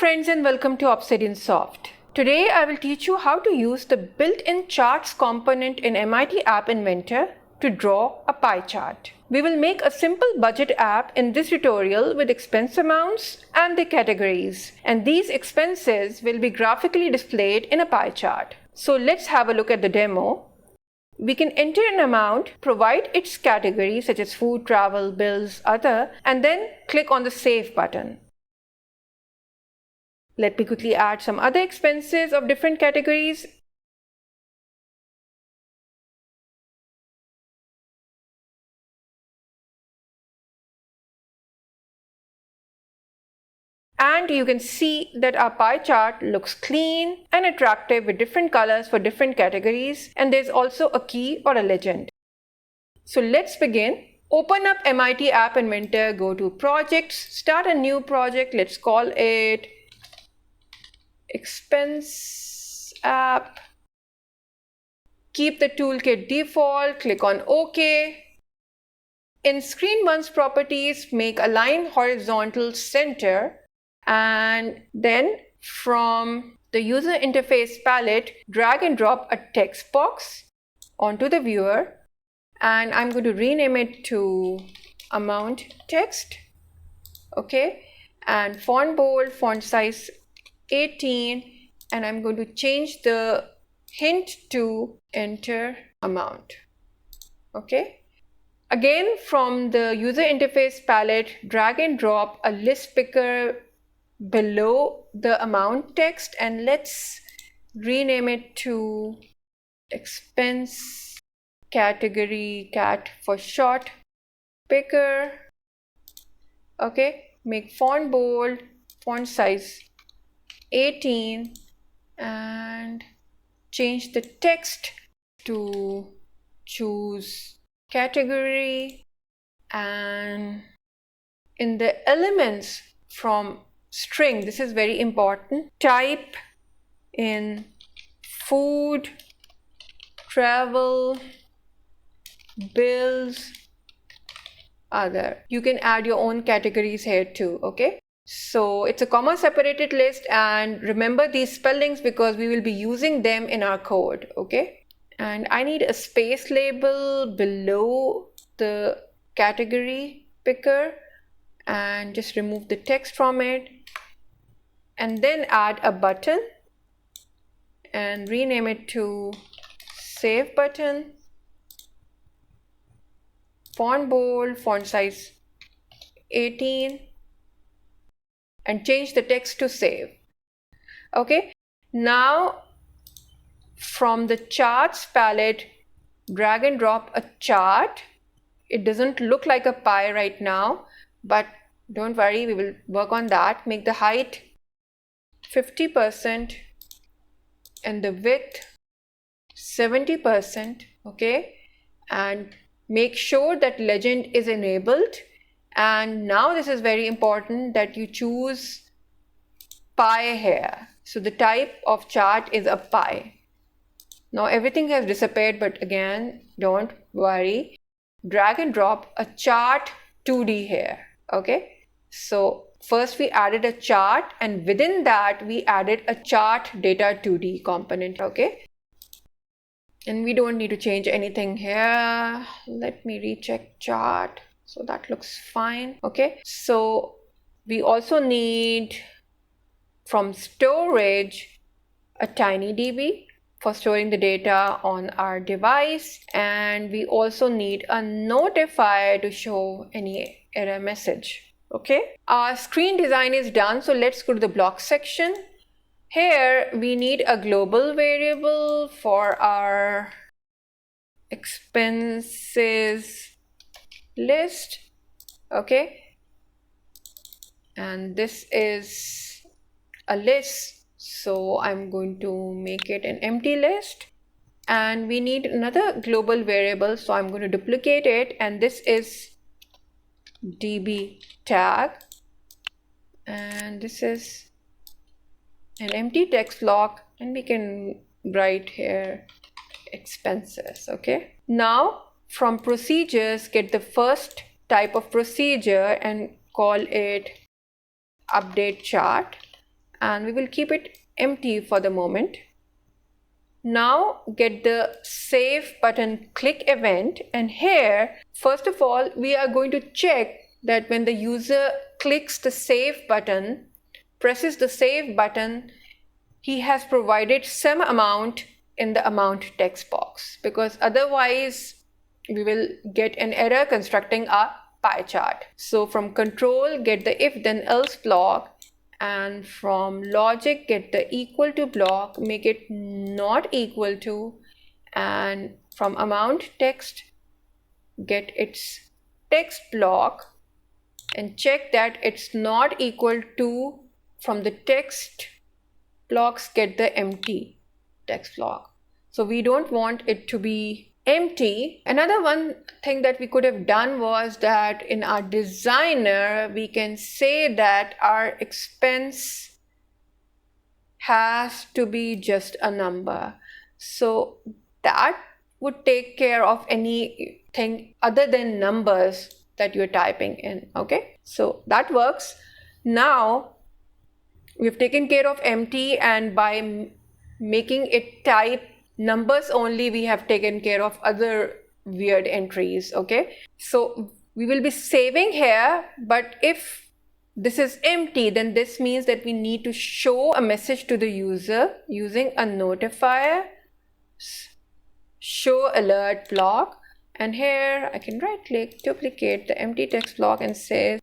friends, and welcome to Obsidian Soft. Today I will teach you how to use the built-in charts component in MIT App Inventor to draw a pie chart. We will make a simple budget app in this tutorial with expense amounts and the categories, and these expenses will be graphically displayed in a pie chart. So let's have a look at the demo. We can enter an amount, provide its category such as food, travel, bills, other, and then click on the Save button. Let me quickly add some other expenses of different categories. And you can see that our pie chart looks clean and attractive with different colors for different categories, and there's also a key or a legend. So let's begin. Open up MIT App Inventor, go to Projects, start a new project. Let's call it Expense App. Keep the toolkit default, click on OK. In Screen 1's properties, make Align Horizontal Center, and then from the User Interface palette, drag and drop a text box onto the viewer, and I'm going to rename it to Amount Text, okay, and font bold, font size 18, and I'm going to change the hint to Enter Amount, okay. Again, from the User Interface palette, drag and drop a list picker below the amount text, and let's rename it to Expense Category Cat for short picker, okay. Make font bold, font size 18, and change the text to choose category, and in the elements from string, this is very important, type in food, travel, bills, other. You can add your own categories here too, okay. So it's a comma separated list, and remember these spellings because we will be using them in our code, okay. And I need a space label below the category picker, and just remove the text from it, and then add a button and rename it to Save button, font bold, font size 18, and change the text to Save, okay. Now from the charts palette, drag and drop a chart. It doesn't look like a pie right now, but don't worry, we will work on that. Make the height 50% and the width 70%, okay, and make sure that legend is enabled. And now this is very important that you choose pie here. So the type of chart is a pie. Now everything has disappeared, but again, don't worry. Drag and drop a chart 2D here, okay. So first we added a chart, and within that we added a chart data 2D component, okay. And we don't need to change anything here. Let me recheck chart. So that looks fine, okay. So we also need from storage a TinyDB for storing the data on our device, and we also need a notifier to show any error message, okay. Our screen design is done, so let's go to the block section. Here we need a global variable for our expenses list, okay, and this is a list, so I'm going to make it an empty list. And we need another global variable, so I'm going to duplicate it, and this is db tag, and this is an empty text block, and we can write here expenses, okay. Now from procedures, get the first type of procedure and call it update chart, and we will keep it empty for the moment. Now get the save button click event, and here first of all we are going to check that when the user clicks the save button, presses the save button, he has provided some amount in the amount text box, because otherwise we will get an error constructing a pie chart. So from control, get the if then else block, and from logic, get the equal to block, make it not equal to, and from amount text, get its text block and check that it's not equal to. From the text blocks, get the empty text block. So we don't want it to be empty. Another one thing that we could have done was that in our designer, we can say that our expense has to be just a number. So that would take care of anything other than numbers that you're typing in. Okay, so that works. Now we've taken care of empty, and by making it type numbers only, we have taken care of other weird entries. Okay, so we will be saving here, but if this is empty, then this means that we need to show a message to the user using a notifier show alert block, and here I can right click, duplicate the empty text block and say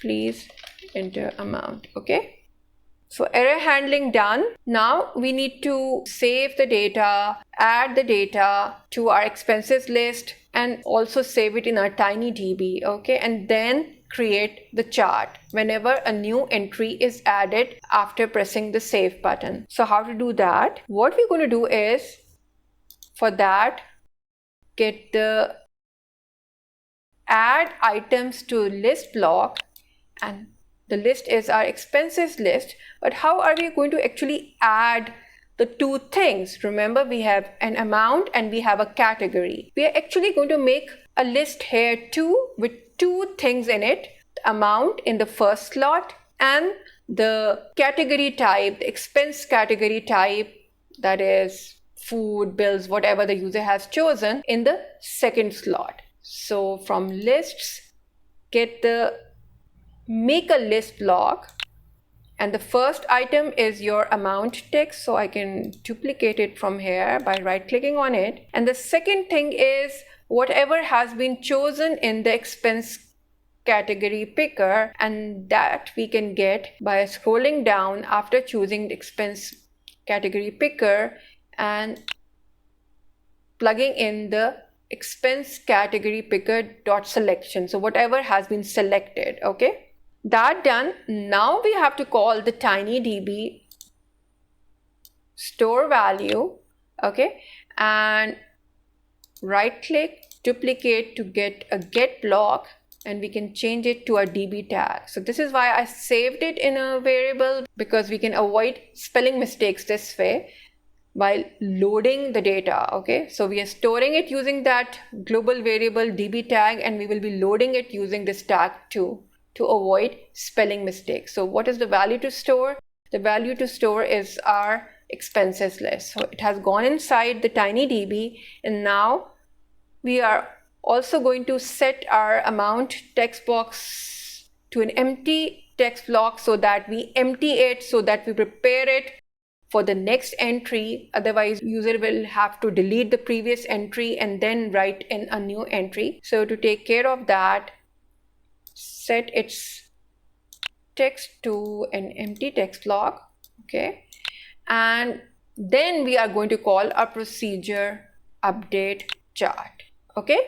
please enter amount. Okay, so error handling done. Now we need to save the data, add the data to our expenses list, and also save it in our TinyDB. Okay, and then create the chart whenever a new entry is added after pressing the save button. So how to do that? What we're going to do is, for that, get the add items to list block, and the list is our expenses list. But how are we going to actually add the two things? Remember, we have an amount and we have a category. We are actually going to make a list here too, with two things in it: the amount in the first slot and the category type, the expense category type, that is food, bills, whatever the user has chosen, in the second slot. So from lists, get the make a list block, and the first item is your amount text, so I can duplicate it from here by right clicking on it. And the second thing is whatever has been chosen in the expense category picker, and that we can get by scrolling down after choosing the expense category picker and plugging in the expense category picker dot selection. So whatever has been selected. Okay, that done. Now we have to call the TinyDB store value. Okay, and right click, duplicate to get a get block, and we can change it to a DB tag. So this is why I saved it in a variable, because we can avoid spelling mistakes this way while loading the data. Okay, so we are storing it using that global variable DB tag, and we will be loading it using this tag too, to avoid spelling mistakes. So what is the value to store? The value to store is our expenses list. So it has gone inside the TinyDB, and now we are also going to set our amount text box to an empty text block, so that we empty it, so that we prepare it for the next entry. Otherwise, user will have to delete the previous entry and then write in a new entry. So to take care of that, set its text to an empty text block. Okay, and then we are going to call a procedure update chart. Okay,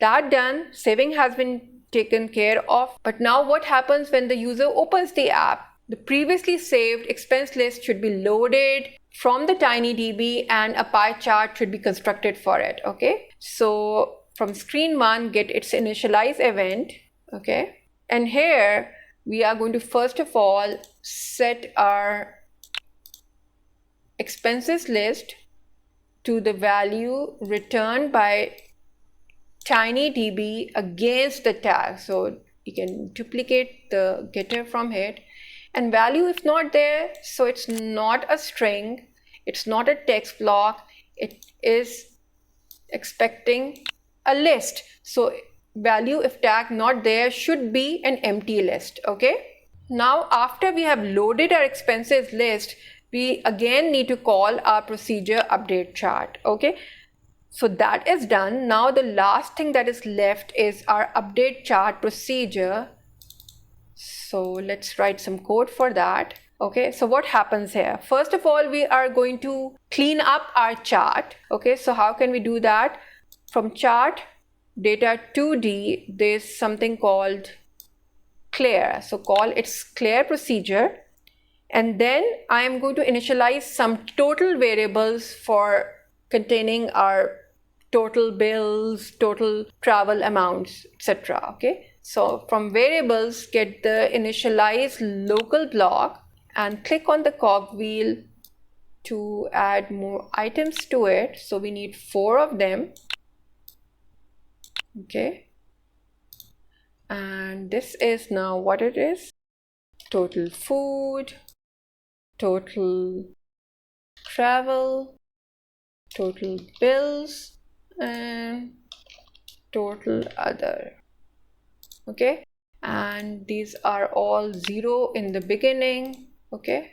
that done. Saving has been taken care of. But now what happens when the user opens the app? The previously saved expense list should be loaded from the TinyDB, and a pie chart should be constructed for it. Okay, so from screen 1, get its initialize event. Okay, and here we are going to first of all set our expenses list to the value returned by TinyDB against the tag. So you can duplicate the getter from it, and value if not there, so it's not a string, it's not a text block, it is expecting a list. So value if tag not there should be an empty list. Okay, now after we have loaded our expenses list, we again need to call our procedure update chart. Okay, so that is done. Now the last thing that is left is our update chart procedure. So let's write some code for that. Okay, so what happens here? First of all, we are going to clean up our chart. Okay, so how can we do that? From chart data 2D, there's something called clear. So call its clear procedure. And then I am going to initialize some total variables for containing our total bills, total travel amounts, etc. Okay, so from variables, get the initialize local block and click on the cogwheel to add more items to it. So we need 4 of them. Okay, and this is now what it is: total food, total travel, total bills, and total other. Okay, and these are all 0 in the beginning. Okay,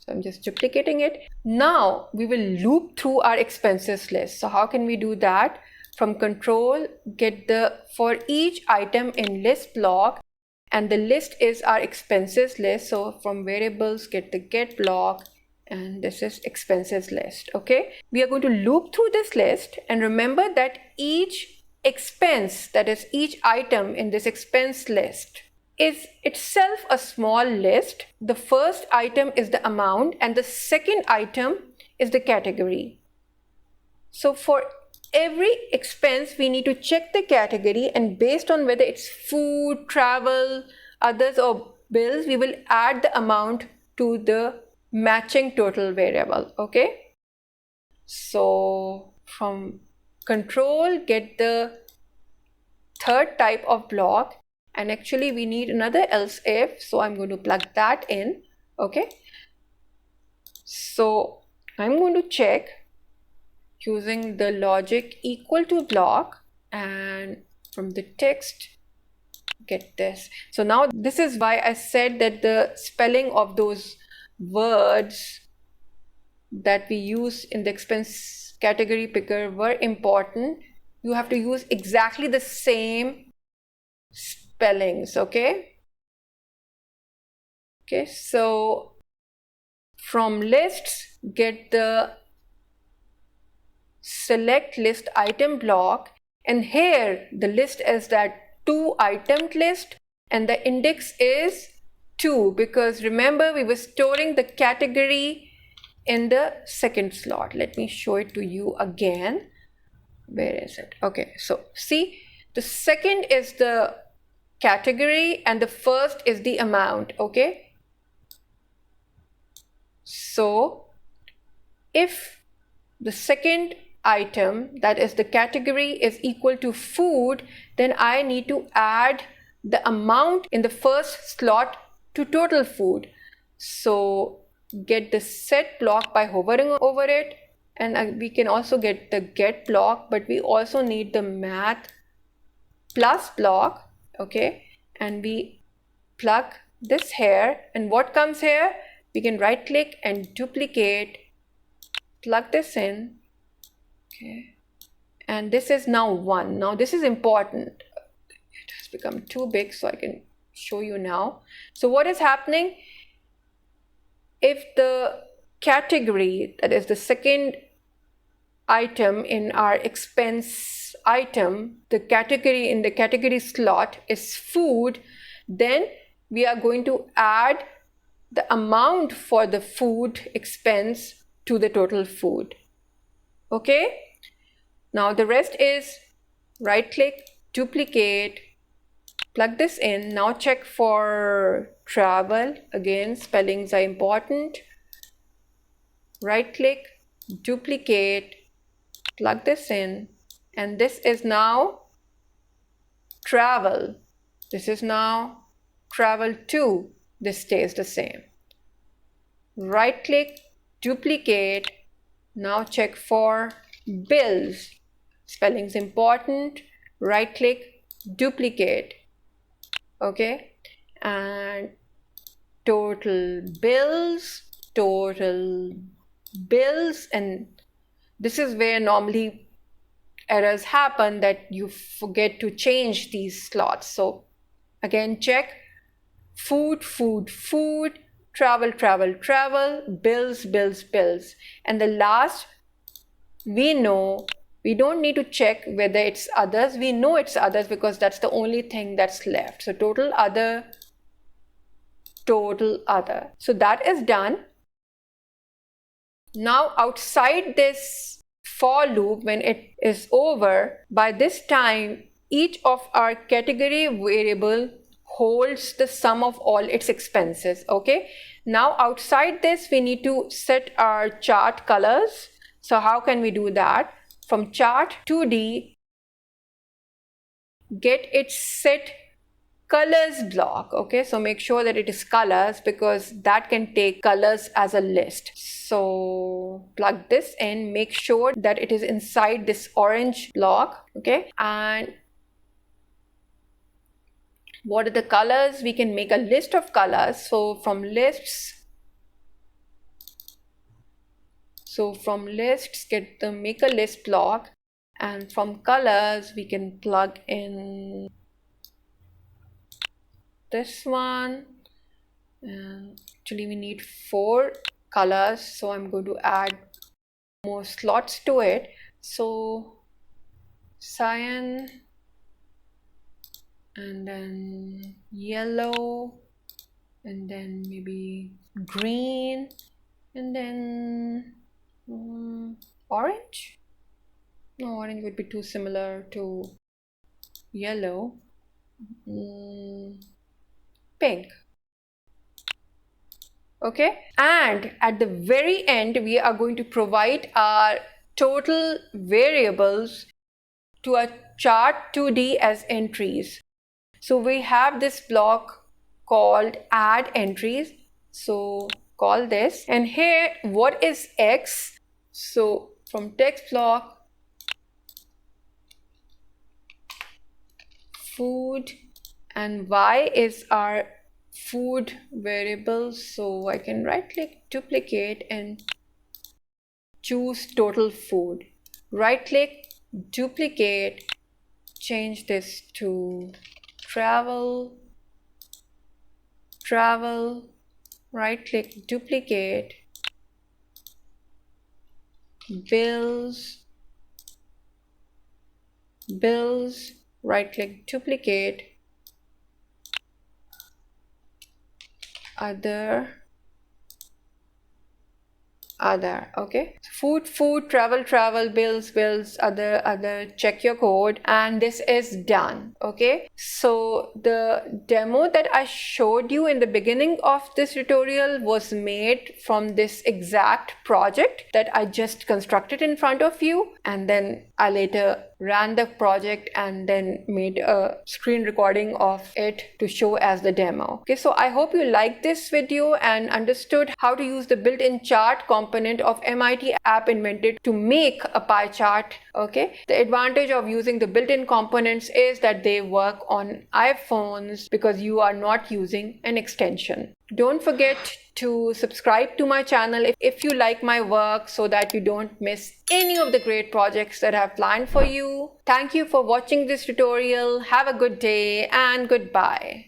so I'm just duplicating it. Now we will loop through our expenses list. So how can we do that? From control, get the for each item in list block, and the list is our expenses list. So from variables, get the get block, and this is expenses list. Okay, we are going to loop through this list, and remember that each expense, that is each item in this expense list, is itself a small list. The first item is the amount and the second item is the category. So for every expense we need to check the category, and based on whether it's food, travel, others or bills, we will add the amount to the matching total variable. Okay, so from control, get the third type of block, and actually we need another else if, so I'm going to plug that in. Okay, so I'm going to check using the logic equal to block, and from the text get this. So now this is why I said that the spelling of those words that we use in the expense category picker were important. You have to use exactly the same spellings. Okay, so from lists, get the select list item block, and here the list is that 2 itemed list, and the index is 2, because remember we were storing the category in the second slot. Let me show it to you again. Where is it? Okay, so see, the second is the category and the first is the amount. Okay, so if the second item, that is the category, is equal to food, then I need to add the amount in the first slot to total food. So get the set block by hovering over it, and we can also get the get block, but we also need the math plus block. Okay, and we plug this here, and what comes here, we can right click and duplicate, plug this in. Okay, and this is now 1. Now this is important. It has become too big, so I can show you now. So what is happening? If the category, that is the second item in our expense item, the category in the category slot is food, then we are going to add the amount for the food expense to the total food. Okay, now the rest is right click, duplicate, plug this in. Now check for travel. Again, spellings are important. Right click, duplicate, plug this in, and this is now travel. This is now travel to. This stays the same. Right click, duplicate. Now check for bills. Spelling's important. Right click, duplicate. Okay, and total bills, and this is where normally errors happen, that you forget to change these slots. So again, check food, travel, bills, and the last, we know we don't need to check whether it's others. We know it's others because that's the only thing that's left. So total other. So that is done. Now outside this for loop, when it is over, by this time each of our category variable holds the sum of all its expenses. Okay, now outside this we need to set our chart colors. So how can we do that? From chart 2D, get its set colors block. Okay, so make sure that it is colors because that can take colors as a list. So plug this in, make sure that it is inside this orange block. Okay, and what are the colors? We can make a list of colors. So from lists, get the make a list block, and from colors we can plug in this one. And actually we need 4 colors, so I'm going to add more slots to it. So cyan, and then yellow, and then maybe green, and then orange. No, orange would be too similar to yellow. Pink. Okay, and at the very end we are going to provide our total variables to a chart 2D as entries. So we have this block called add entries. So call this, and here what is X? So from text block, food, and Y is our food variable. So I can right click, duplicate, and choose total food. Right click, duplicate, change this to travel, right click, duplicate, bills, right click, duplicate, other. Okay, food, travel, bills, other, check your code, and this is done. Okay, so the demo that I showed you in the beginning of this tutorial was made from this exact project that I just constructed in front of you, and then I later ran the project and then made a screen recording of it to show as the demo. Okay, so I hope you liked this video and understood how to use the built-in chart component of MIT App Inventor to make a pie chart. Okay, the advantage of using the built-in components is that they work on iPhones because you are not using an extension. Don't forget to subscribe to my channel if you like my work, so that you don't miss any of the great projects that I have planned for you. Thank you for watching this tutorial. Have a good day and goodbye.